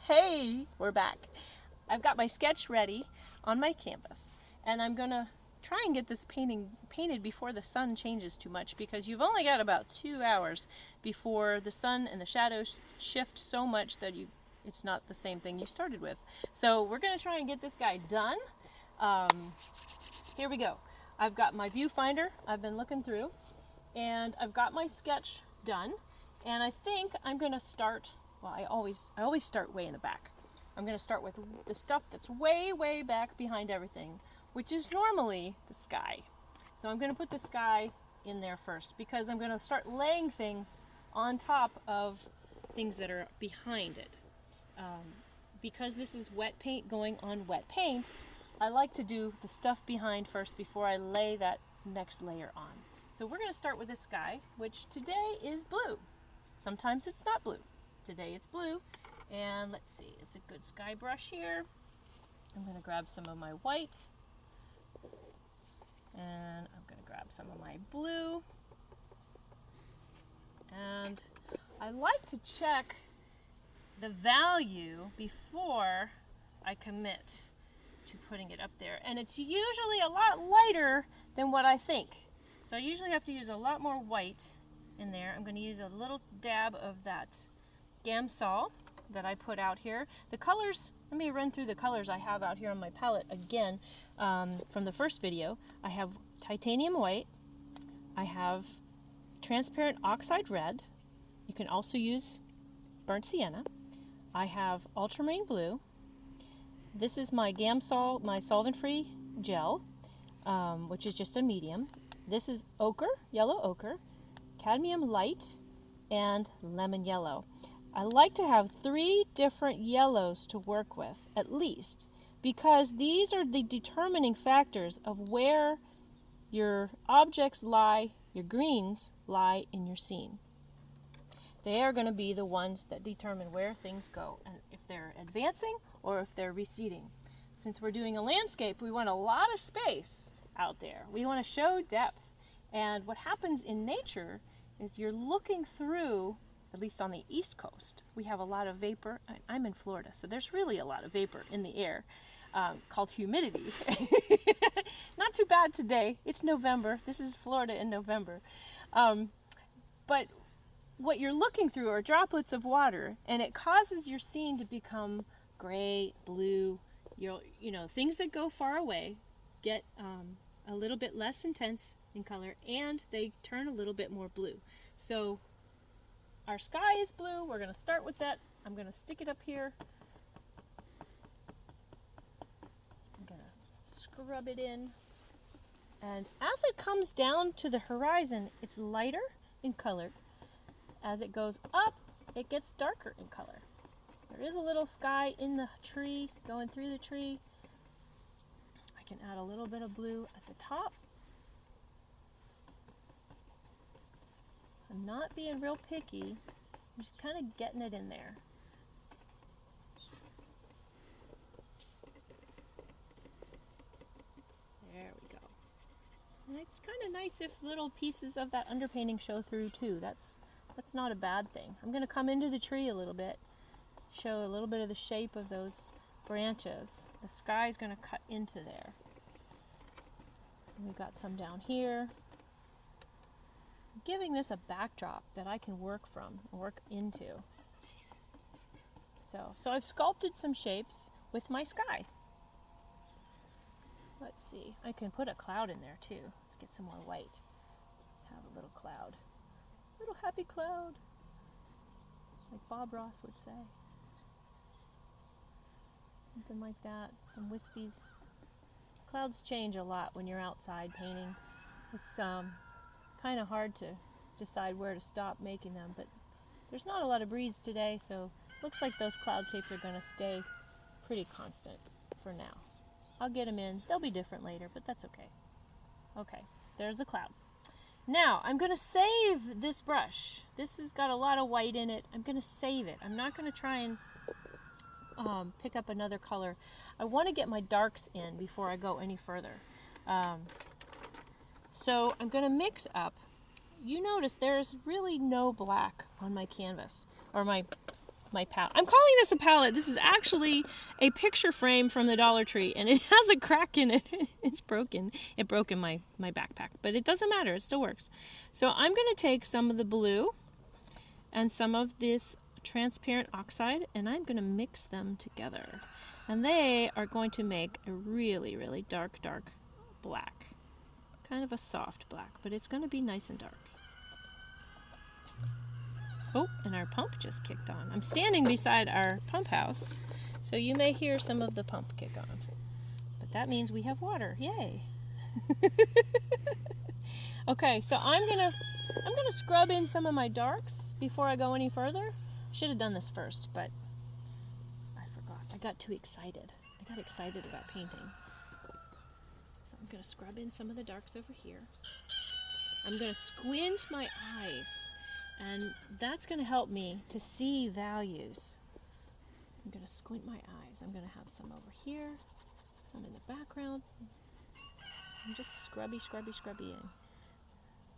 Hey, we're back. I've got my sketch ready on my canvas, and I'm gonna try and get this painting painted before the sun changes too much, because you've only got about 2 hours before the sun and the shadows shift so much that it's not the same thing you started with. So we're gonna try and get this guy done. Here we go. I've got my viewfinder I've been looking through, and I've got my sketch done, and I think I'm gonna start. Well, I always start way in the back. I'm going to start with the stuff that's way back behind everything, which is normally the sky. So I'm going to put the sky in there first, because I'm going to start laying things on top of things that are behind it. Because this is wet paint going on wet paint, I like to do the stuff behind first before I lay that next layer on. So we're going to start with the sky, which today is blue. Sometimes it's not blue. Today it's blue, and let's see, it's a good sky brush here. I'm going to grab some of my white, and I'm going to grab some of my blue, and I like to check the value before I commit to putting it up there, and it's usually a lot lighter than what I think, so I usually have to use a lot more white in there. I'm going to use a little dab of that Gamsol that I put out here. The colors, let me run through the colors I have out here on my palette again from the first video. I have titanium white, I have transparent oxide red, you can also use burnt sienna, I have ultramarine blue, this is my Gamsol, my solvent-free gel, which is just a medium, this is ochre, yellow ochre, cadmium light, and lemon yellow. I like to have 3 different yellows to work with, at least, because these are the determining factors of where your objects lie, your greens lie in your scene. They are going to be the ones that determine where things go, and if they're advancing or if they're receding. Since we're doing a landscape, we want a lot of space out there. We want to show depth, and what happens in nature is you're looking through. At least on the East Coast, we have a lot of vapor. I'm in Florida, so there's really a lot of vapor in the air called humidity. Not too bad today. It's November. This is Florida in November. But what you're looking through are droplets of water, and it causes your scene to become gray, blue. You know, things that go far away get a little bit less intense in color, and they turn a little bit more blue. So our sky is blue. We're going to start with that. I'm going to stick it up here. I'm going to scrub it in. And as it comes down to the horizon, it's lighter in color. As it goes up, it gets darker in color. There is a little sky in the tree, going through the tree. I can add a little bit of blue at the top. I'm not being real picky, I'm just kind of getting it in there. There we go. And it's kind of nice if little pieces of that underpainting show through too. That's not a bad thing. I'm going to come into the tree a little bit, show a little bit of the shape of those branches. The sky's going to cut into there. And we've got some down here. Giving this a backdrop that I can work from, work into. So I've sculpted some shapes with my sky. Let's see, I can put a cloud in there too. Let's get some more white. Let's have a little cloud. Little happy cloud, like Bob Ross would say. Something like that, some wispies. Clouds change a lot when you're outside painting. It's kind of hard to decide where to stop making them, but there's not a lot of breeze today, so looks like those cloud shapes are going to stay pretty constant for now. I'll get them in. They'll be different later, but that's okay. Okay, there's a cloud. Now I'm going to save this brush. This has got a lot of white in it. I'm going to save it. I'm not going to try and pick up another color. I want to get my darks in before I go any further. So I'm going to mix up. You notice there's really no black on my canvas, or my my pallet. I'm calling this a pallet. This is actually a picture frame from the Dollar Tree, and it has a crack in it. It's broken. It broke in my backpack, but it doesn't matter. It still works. So I'm going to take some of the blue and some of this transparent oxide, and I'm going to mix them together. And they are going to make a really, really dark black. Kind of a soft black, but it's going to be nice and dark. Oh, and our pump just kicked on. I'm standing beside our pump house, so you may hear some of the pump kick on. But that means we have water. Yay! Okay, so I'm gonna scrub in some of my darks before I go any further. Should have done this first, but I forgot. I got too excited. I got excited about painting. So I'm gonna scrub in some of the darks over here. I'm gonna squint my eyes, and that's gonna help me to see values. I'm gonna squint my eyes. I'm gonna have some over here, some in the background. I'm just scrubby in.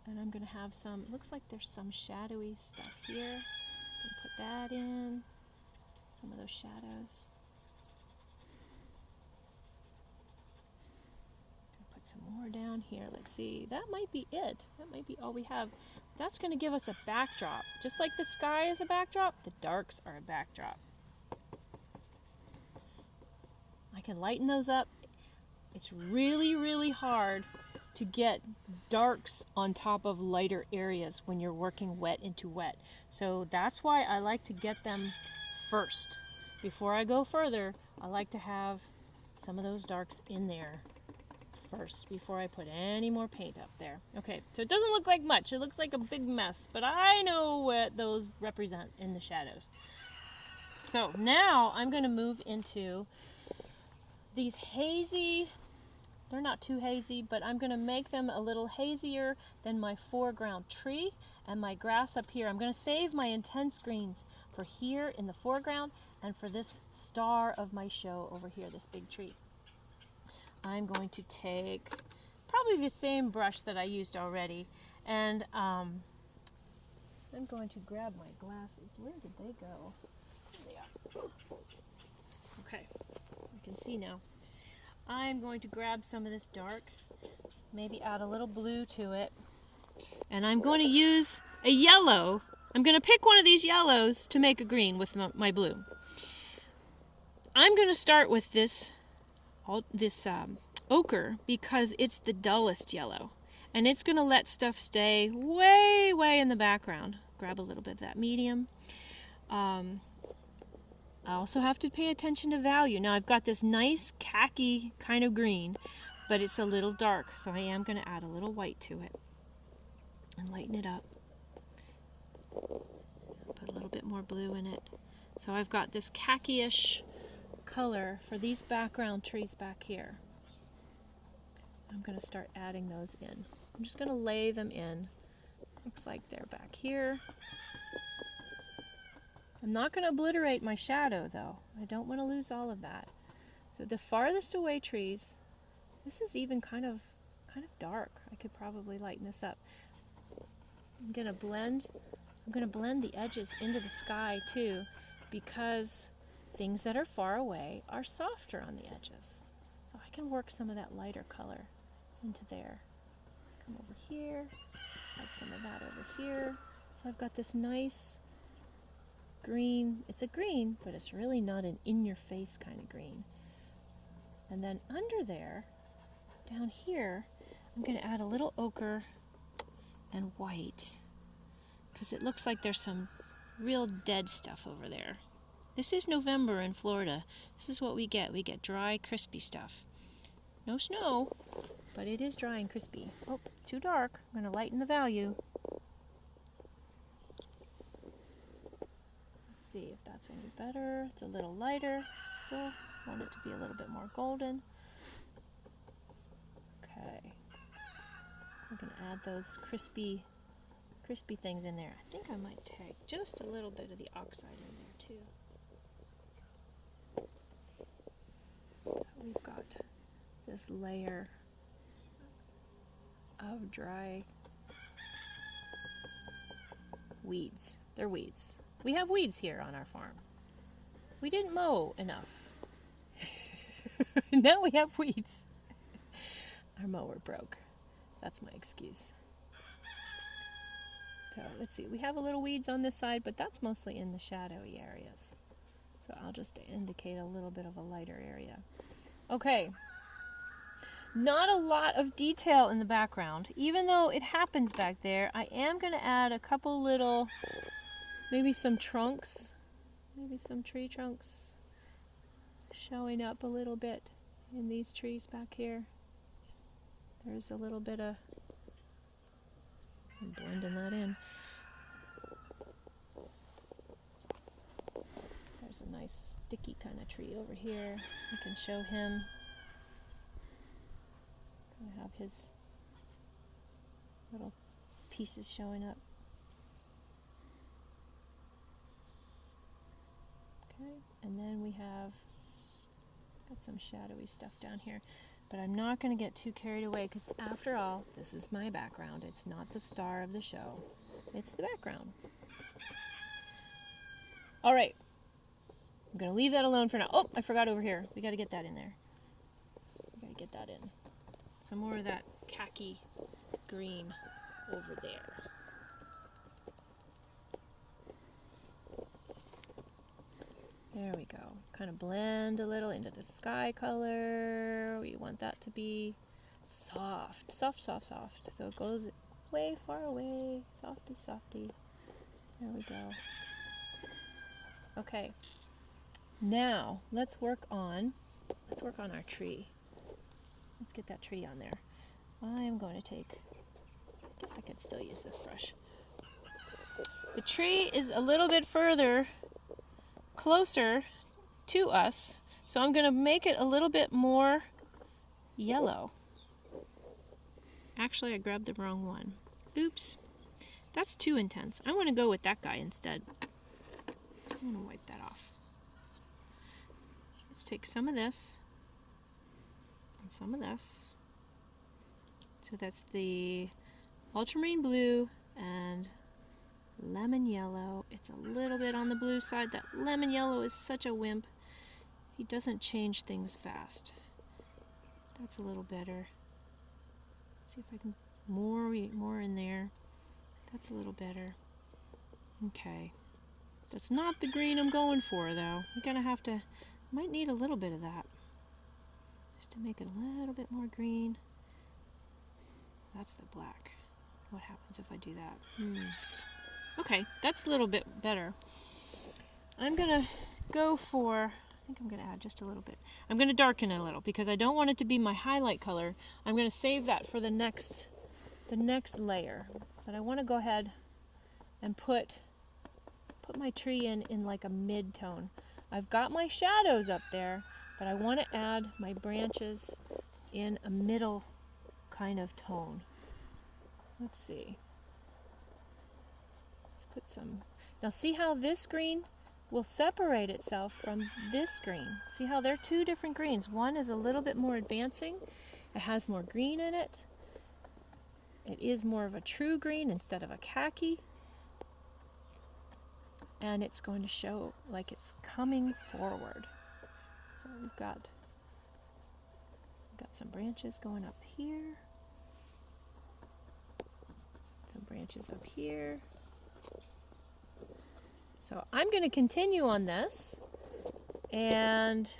And I'm going to have some, it looks like there's some shadowy stuff here. I'm going to put that in, some of those shadows. Put some more down here. Let's see, that might be it. That might be all we have. That's going to give us a backdrop. Just like the sky is a backdrop, the darks are a backdrop. I can lighten those up. It's really, really hard to get darks on top of lighter areas when you're working wet into wet. So that's why I like to get them first. Before I go further, I like to have some of those darks in there first before I put any more paint up there. Okay, so it doesn't look like much. It looks like a big mess, but I know what those represent in the shadows. So now I'm going to move into these hazy, they're not too hazy, but I'm going to make them a little hazier than my foreground tree and my grass up here. I'm going to save my intense greens for here in the foreground and for this star of my show over here, this big tree. I'm going to take probably the same brush that I used already, and I'm going to grab my glasses. Where did they go? There they are. Okay, I can see now. I'm going to grab some of this dark, maybe add a little blue to it, and I'm going to use a yellow. I'm going to pick one of these yellows to make a green with my blue. I'm going to start with this ochre because it's the dullest yellow, and it's going to let stuff stay way in the background. Grab a little bit of that medium. I also have to pay attention to value. Now I've got this nice khaki kind of green, but it's a little dark, so I am going to add a little white to it and lighten it up. Put a little bit more blue in it. So I've got this khaki-ish color for these background trees back here. I'm going to start adding those in. I'm just going to lay them in. Looks like they're back here. I'm not going to obliterate my shadow though. I don't want to lose all of that. So the farthest away trees, this is even kind of dark. I could probably lighten this up. I'm going to blend the edges into the sky too, because things that are far away are softer on the edges. So I can work some of that lighter color into there. Come over here, add some of that over here. So I've got this nice green. It's a green, but it's really not an in-your-face kind of green. And then under there, down here, I'm going to add a little ochre and white, because it looks like there's some real dead stuff over there. This is November in Florida. This is what we get. We get dry, crispy stuff. No snow, but it is dry and crispy. Oh, too dark. I'm going to lighten the value. See if that's any better. It's a little lighter. Still want it to be a little bit more golden. Okay. I'm going to add those crispy things in there. I think I might take just a little bit of the oxide in there too. So we've got this layer of dry weeds. They're weeds. We have weeds here on our farm. We didn't mow enough. Now we have weeds. Our mower broke. That's my excuse. So let's see, we have a little weeds on this side, but that's mostly in the shadowy areas. So I'll just indicate a little bit of a lighter area. Okay, not a lot of detail in the background. Even though it happens back there, I am going to add a couple little, maybe some trunks, maybe some tree trunks showing up a little bit in these trees back here. There's a little bit of, I'm blending that in. There's a nice sticky kind of tree over here. I can show him. Kind of have his little pieces showing up. Okay, and then we have got some shadowy stuff down here. But I'm not going to get too carried away because after all, this is my background. It's not the star of the show. It's the background. All right. I'm going to leave that alone for now. Oh, I forgot over here. We got to get that in there. We got to get that in. Some more of that khaki green over there. There we go. Kind of blend a little into the sky color. We want that to be soft, soft, soft, soft. So it goes way far away. Softy, softy. There we go. Okay. Now let's work on our tree. Let's get that tree on there. I am going to take, I guess I could still use this brush. The tree is a little bit further closer to us, so I'm going to make it a little bit more yellow. Actually, I grabbed the wrong one. Oops. That's too intense. I want to go with that guy instead. I'm going to wipe that off. Let's take some of this and some of this. So that's the ultramarine blue and lemon yellow. It's a little bit on the blue side. That lemon yellow is such a wimp. He doesn't change things fast. That's a little better. See if I can more in there. That's a little better. Okay. That's not the green I'm going for though. You're gonna have to, might need a little bit of that just to make it a little bit more green. That's the black. What happens if I do that? Okay, that's a little bit better. I'm gonna go for, I think I'm gonna add just a little bit. I'm gonna darken it a little because I don't want it to be my highlight color. I'm gonna save that for the next layer. But I want to go ahead and put my tree in like a mid-tone. I've got my shadows up there, but I want to add my branches in a middle kind of tone. Let's see. Let's put some. Now see how this green will separate itself from this green. See how they're two different greens. One is a little bit more advancing. It has more green in it. It is more of a true green instead of a khaki. And it's going to show like it's coming forward. So we've got some branches going up here. Some branches up here. So I'm going to continue on this, and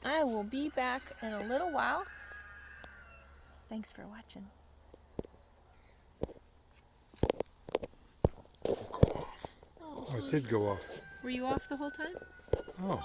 I will be back in a little while. Thanks for watching. Oh, it did go off. Were you off the whole time? Oh.